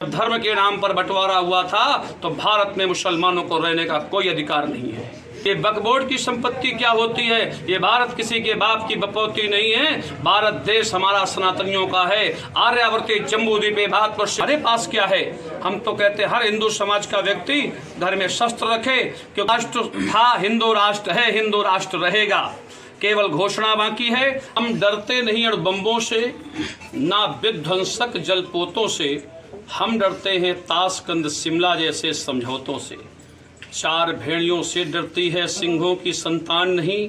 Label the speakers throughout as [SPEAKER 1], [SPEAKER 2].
[SPEAKER 1] धर्म के नाम पर बंटवारा हुआ था तो भारत में मुसलमानों को रहने का कोई अधिकार नहीं है। ये वक्फ की संपत्ति क्या होती है? ये भारत किसी के बाप की बपौती नहीं है। भारत देश हमारा सनातनियों का है। आर्यावर्ती जम्बू द्वीप भारतवर्ष हमारे पास क्या है? हम तो कहते हैं हर हिंदू समाज का व्यक्ति घर में शस्त्र रखे, क्योंकि राष्ट्र था हिंदू राष्ट्र है, हिंदू राष्ट्र रहेगा। केवल घोषणा बाकी है। हम डरते नहीं अणुबम्बों से, ना विध्वंसक जलपोतों से, हम डरते हैं ताशकंद शिमला जैसे समझौतों से। चार भेड़ियों से डरती है, सिंहों की संतान नहीं।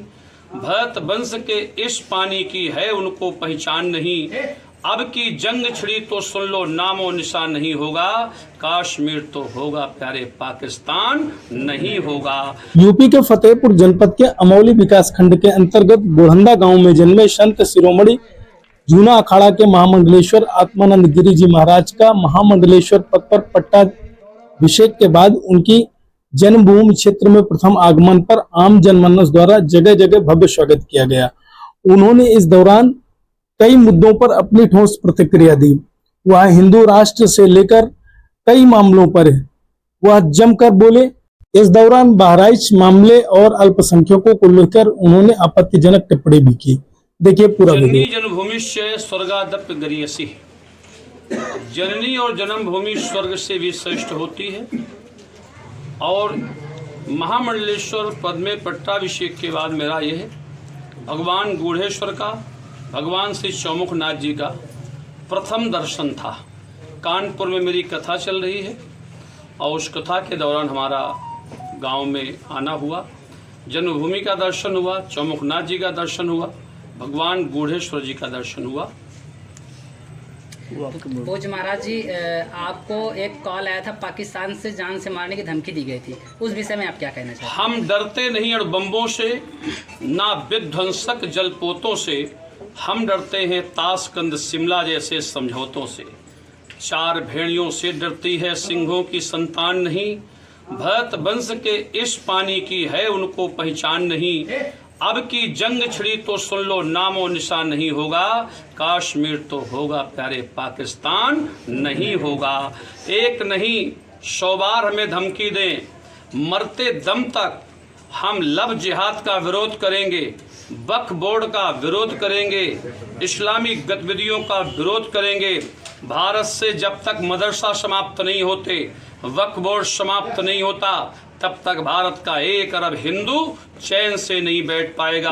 [SPEAKER 1] भरत वंश के इस पानी की है उनको पहचान नहीं। अब की जंग छिड़ी तो सुन लो, नामो निशान नहीं होगा। कश्मीर तो होगा प्यारे, पाकिस्तान नहीं होगा।
[SPEAKER 2] यूपी के फतेहपुर जनपद के अमौली विकास खंड के अंतर्गत गोढ़ंदा गांव में जन्मे संत शिरोमणि जूना अखाड़ा के महामंडलेश्वर आत्मानंद गिरी जी महाराज का महामंडलेश्वर पद पर पट्टाभिषेक के बाद उनकी जन्मभूमि क्षेत्र में प्रथम आगमन पर आम जनमानस द्वारा जगह जगह भव्य स्वागत किया गया। उन्होंने इस दौरान कई मुद्दों पर अपनी ठोस प्रतिक्रिया दी। वह हिंदू राष्ट्र से लेकर कई मामलों पर वह जमकर बोले। इस दौरान बहराइच मामले और अल्पसंख्यकों को लेकर उन्होंने आपत्तिजनक टिप्पणी भी की। देखिए पूरा वीडियो।
[SPEAKER 1] जन्मभूमि से स्वर्गादप गरियसी, जननी और जन्मभूमि स्वर्ग से भी श्रेष्ठ होती है। और महामंडलेश्वर पद में पट्टाभिषेक के बाद मेरा यह है, भगवान गूढ़ेश्वर का, भगवान श्री चौमुखनाथ जी का प्रथम दर्शन था। कानपुर में मेरी कथा चल रही है और उस कथा के दौरान हमारा गांव में आना हुआ, जन्मभूमि का दर्शन हुआ, चौमुखनाथ जी का दर्शन हुआ, भगवान गूढ़ेश्वर जी का दर्शन हुआ।
[SPEAKER 3] भोज महाराज जी, आपको एक कॉल आया था, पाकिस्तान से जान से मारने की धमकी दी गई थी, उस विषय में आप क्या कहना चाहते हैं?
[SPEAKER 1] हम डरते नहीं अणुबम्बों से, ना विध्वंसक जलपोतों से, हम डरते हैं ताशकंद शिमला जैसे समझौतों से। चार भेड़ियों से डरती है, सिंहों की संतान नहीं। भरत वंश के इस पानी की है उनको पहचान नहीं। अब की जंग छिड़ी तो सुन लो, नामो निशान नहीं होगा। कश्मीर तो होगा प्यारे, पाकिस्तान नहीं होगा। एक नहीं 100 बार हमें धमकी दें, मरते दम तक हम लब जिहाद का विरोध करेंगे, वक्फ बोर्ड का विरोध करेंगे, इस्लामी गतिविधियों का विरोध करेंगे। भारत से जब तक मदरसा समाप्त नहीं होते, वक्फ बोर्ड समाप्त नहीं होता, तब तक भारत का 1 अरब हिंदू चैन से नहीं बैठ पाएगा।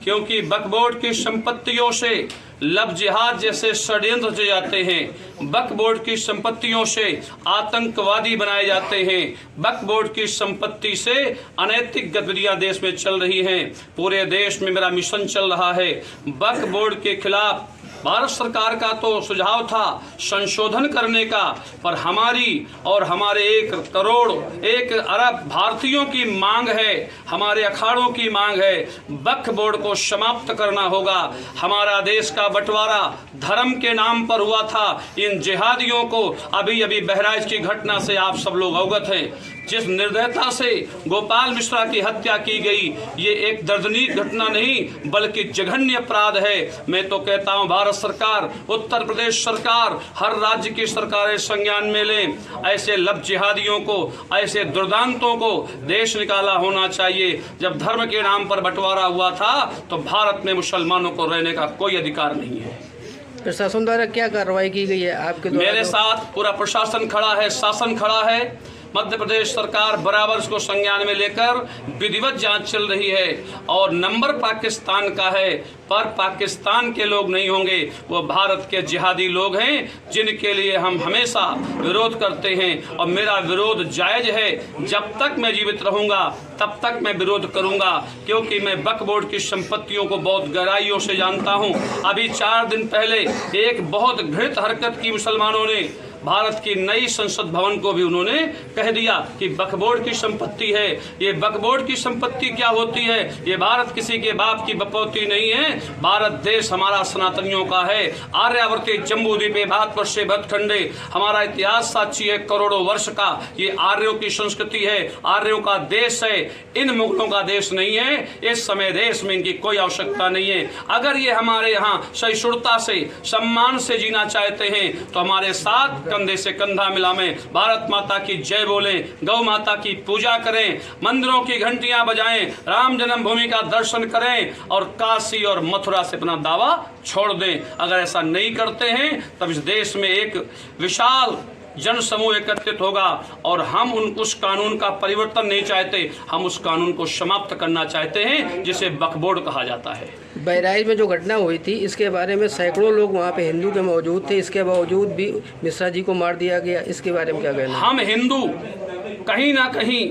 [SPEAKER 1] क्योंकि वक्फ बोर्ड की संपत्तियों से लब जिहाद जैसे षड्यंत्र रचे जाते हैं। वक्फ बोर्ड की संपत्तियों से आतंकवादी बनाए जाते हैं। वक्फ बोर्ड की संपत्ति से अनैतिक गतिविधियां देश में चल रही हैं। पूरे देश में मेरा मिशन चल रहा है। वक्फ बोर्ड के खिलाफ भारत सरकार का तो सुझाव था संशोधन करने का, पर हमारी और हमारे 1 करोड़ 1 अरब भारतीयों की मांग है, हमारे अखाड़ों की मांग है, वक्फ बोर्ड को समाप्त करना होगा। हमारा देश का बंटवारा धर्म के नाम पर हुआ था। इन जिहादियों को अभी अभी बहराइच की घटना से आप सब लोग अवगत हैं। जिस निर्दयता से गोपाल मिश्रा की हत्या की गई, ये एक दर्दनीक घटना नहीं बल्कि जघन्य अपराध है। मैं तो कहता हूँ भारत सरकार, उत्तर प्रदेश सरकार, हर राज्य की सरकारें संज्ञान में लें। ऐसे लब जिहादियों को, ऐसे दुर्दांतों को देश निकाला होना चाहिए। जब धर्म के नाम पर बंटवारा हुआ था तो भारत में मुसलमानों को रहने का कोई अधिकार नहीं है।
[SPEAKER 4] प्रशासन द्वारा क्या कार्रवाई की गई है आपके द्वारा?
[SPEAKER 1] मेरे साथ पूरा प्रशासन खड़ा है, शासन खड़ा है। मध्य प्रदेश सरकार बराबर इसको संज्ञान में लेकर विधिवत जांच चल रही है। और नंबर पाकिस्तान का है, पर पाकिस्तान के लोग नहीं होंगे, वो भारत के जिहादी लोग हैं जिनके लिए हम हमेशा विरोध करते हैं। और मेरा विरोध जायज है। जब तक मैं जीवित रहूंगा तब तक मैं विरोध करूंगा, क्योंकि मैं वक्फ बोर्ड की संपत्तियों को बहुत गहराइयों से जानता हूं। अभी 4 दिन पहले एक बहुत घृणित हरकत की मुसलमानों ने। भारत की नई संसद भवन को भी उन्होंने कह दिया कि वक्फ बोर्ड की संपत्ति है। ये वक्फ बोर्ड की संपत्ति क्या होती है? ये भारत किसी के बाप की बपौती नहीं है। भारत देश हमारा सनातनियों का है। आर्यावर्ती जम्बू द्वीप भारतवर्ष भरतखंडे, हमारा इतिहास साक्षी है करोड़ों वर्ष का। ये आर्यों की संस्कृति है, आर्यों का देश है, इन मुगलों का देश नहीं है। इस समय देश में इनकी कोई आवश्यकता नहीं है। अगर ये हमारे यहाँ सहिष्णुता से, सम्मान से जीना चाहते हैं तो हमारे साथ कंधे से कंधा मिलाएं, भारत माता की जय बोलें, गौ माता की पूजा करें, मंदिरों की घंटियां बजाएं, राम जन्मभूमि का दर्शन करें और काशी और मथुरा से अपना दावा छोड़ दें। अगर ऐसा नहीं करते हैं तब इस देश में एक विशाल जन समूह एकत्रित होगा और हम उस कानून का परिवर्तन नहीं चाहते, हम उस कानून को समाप्त करना चाहते हैं जिसे वक्फ बोर्ड कहा जाता है।
[SPEAKER 4] बहराइच में जो घटना हुई थी इसके बारे में सैकड़ों लोग वहाँ पे हिंदू के मौजूद थे, इसके बावजूद भी मिश्रा जी को मार दिया गया, इसके बारे में क्या कहना है?
[SPEAKER 1] हम हिंदू कहीं ना कहीं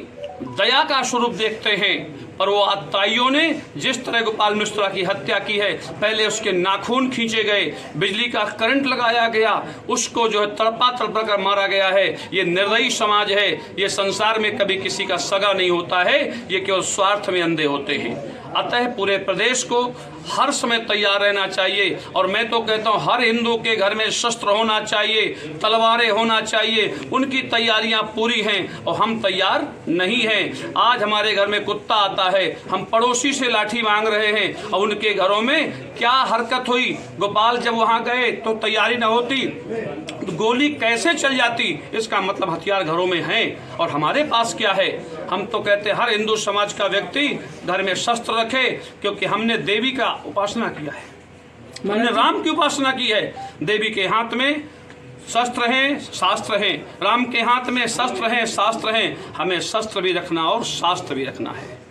[SPEAKER 1] दया का स्वरूप देखते हैं, पर वो आतताइयों ने जिस तरह गोपाल मिश्रा की हत्या की है, पहले उसके नाखून खींचे गए, बिजली का करंट लगाया गया, उसको जो है तड़पा कर मारा गया है। ये निर्दयी समाज है, ये संसार में कभी किसी का सगा नहीं होता है, ये केवल स्वार्थ में अंधे होते हैं। अतः पूरे प्रदेश को हर समय तैयार रहना चाहिए और मैं तो कहता हूँ हर हिंदू के घर में शस्त्र होना चाहिए, तलवारें होना चाहिए, उनकी तैयारियां पूरी हैं और हम तैयार नहीं हैं। आज हमारे घर में कुत्ता आता है, हम पड़ोसी से लाठी मांग रहे हैं और उनके घरों में क्या हरकत हुई। गोपाल जब वहाँ गए तो तैयारी न होती तो गोली कैसे चल जाती, इसका मतलब हथियार घरों में हैं और हमारे पास क्या है। हम तो कहते हैं हर हिंदू समाज का व्यक्ति घर में शस्त्र रखे, क्योंकि हमने देवी का उपासना किया है, हमने राम की उपासना की है। देवी के हाथ में शस्त्र हैं, शास्त्र हैं, राम के हाथ में शस्त्र हैं, शास्त्र हैं, हमें शस्त्र भी रखना और शास्त्र भी रखना है।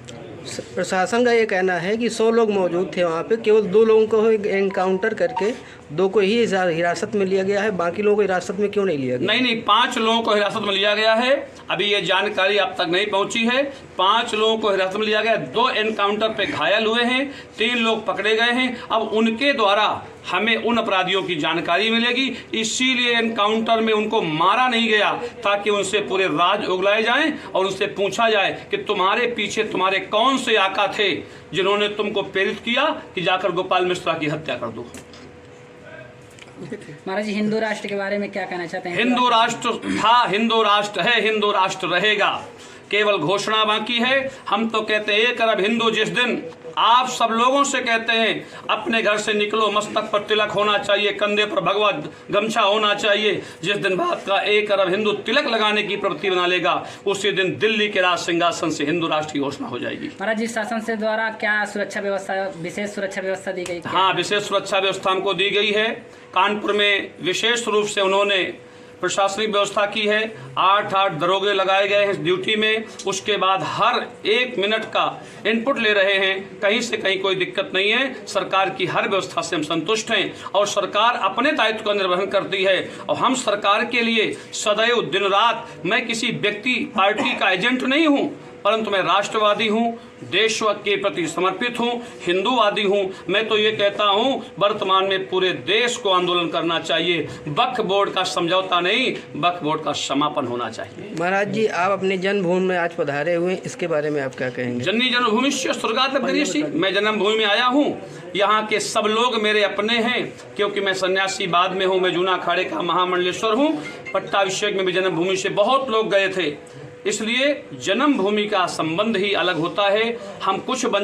[SPEAKER 4] प्रशासन का ये कहना है कि 100 लोग मौजूद थे वहाँ पे, केवल 2 लोगों को एनकाउंटर करके 2 को ही हिरासत में लिया गया है, बाकी लोगों को हिरासत में क्यों नहीं लिया गया?
[SPEAKER 1] नहीं, 5 लोगों को हिरासत में लिया गया है। अभी ये जानकारी अब तक नहीं पहुंची है। 5 लोगों को हिरासत में लिया गया, 2 एनकाउंटर पे घायल हुए हैं, 3 लोग पकड़े गए हैं। अब उनके द्वारा हमें उन अपराधियों की जानकारी मिलेगी, इसीलिए एनकाउंटर में उनको मारा नहीं गया ताकि उनसे पूरे राज उगलाए जाएं और उनसे पूछा जाए कि तुम्हारे पीछे तुम्हारे कौन से आका थे जिन्होंने तुमको प्रेरित किया कि जाकर गोपाल मिश्रा की हत्या कर दो।
[SPEAKER 3] महाराज जी, हिंदू राष्ट्र के बारे में क्या कहना चाहते हैं?
[SPEAKER 1] हिंदू राष्ट्र था, हिंदू राष्ट्र है, हिंदू राष्ट्र रहेगा, केवल घोषणा बाकी है। हम तो कहते हैं 1 अरब हिंदू जिस दिन आप सब लोगों से कहते हैं अपने घर से निकलो, मस्तक पर तिलक होना चाहिए, कंधे पर भगवा गमछा होना चाहिए, जिस दिन भारत का 1 अरब हिंदू तिलक लगाने की प्रवृत्ति बना लेगा, उसी दिन दिल्ली के राज सिंहासन से हिंदू राष्ट्र की घोषणा हो जाएगी।
[SPEAKER 3] महाराज जी, शासन से द्वारा क्या सुरक्षा व्यवस्था, विशेष सुरक्षा व्यवस्था दी गई?
[SPEAKER 1] हाँ, विशेष सुरक्षा व्यवस्था हमको दी गई है। कानपुर में विशेष रूप से उन्होंने प्रशासनिक व्यवस्था की है। 8 दरोगे लगाए गए हैं ड्यूटी में, उसके बाद हर 1 मिनट का इनपुट ले रहे हैं, कहीं से कहीं कोई दिक्कत नहीं है। सरकार की हर व्यवस्था से हम संतुष्ट हैं और सरकार अपने दायित्व का निर्वहन करती है और हम सरकार के लिए सदैव दिन रात, मैं किसी व्यक्ति पार्टी का एजेंट नहीं हूँ, परंतु मैं राष्ट्रवादी हूँ, देश के प्रति समर्पित हूँ, हिंदूवादी हूँ। मैं तो ये कहता हूँ वर्तमान में पूरे देश को आंदोलन करना चाहिए, वक्फ बोर्ड का समझौता नहीं, वक्फ बोर्ड का समापन होना चाहिए।
[SPEAKER 4] महाराज जी, आप अपने जन्मभूमि में आज पधारे हुए, इसके बारे में आप क्या कहेंगे?
[SPEAKER 1] जननी जन्मभूमि स्वर्गात् गरीयसी, मैं जन्मभूमि में आया हूँ। यहाँ के सब लोग मेरे अपने हैं, क्योंकि मैं सन्यासी बाद में हूँ, मैं जूना अखाड़े का महामंडलेश्वर हूँ। पट्टाभिषेक में भी जन्मभूमि से बहुत लोग गए थे, इसलिए जन्मभूमि का संबंध ही अलग होता है। हम कुछ बन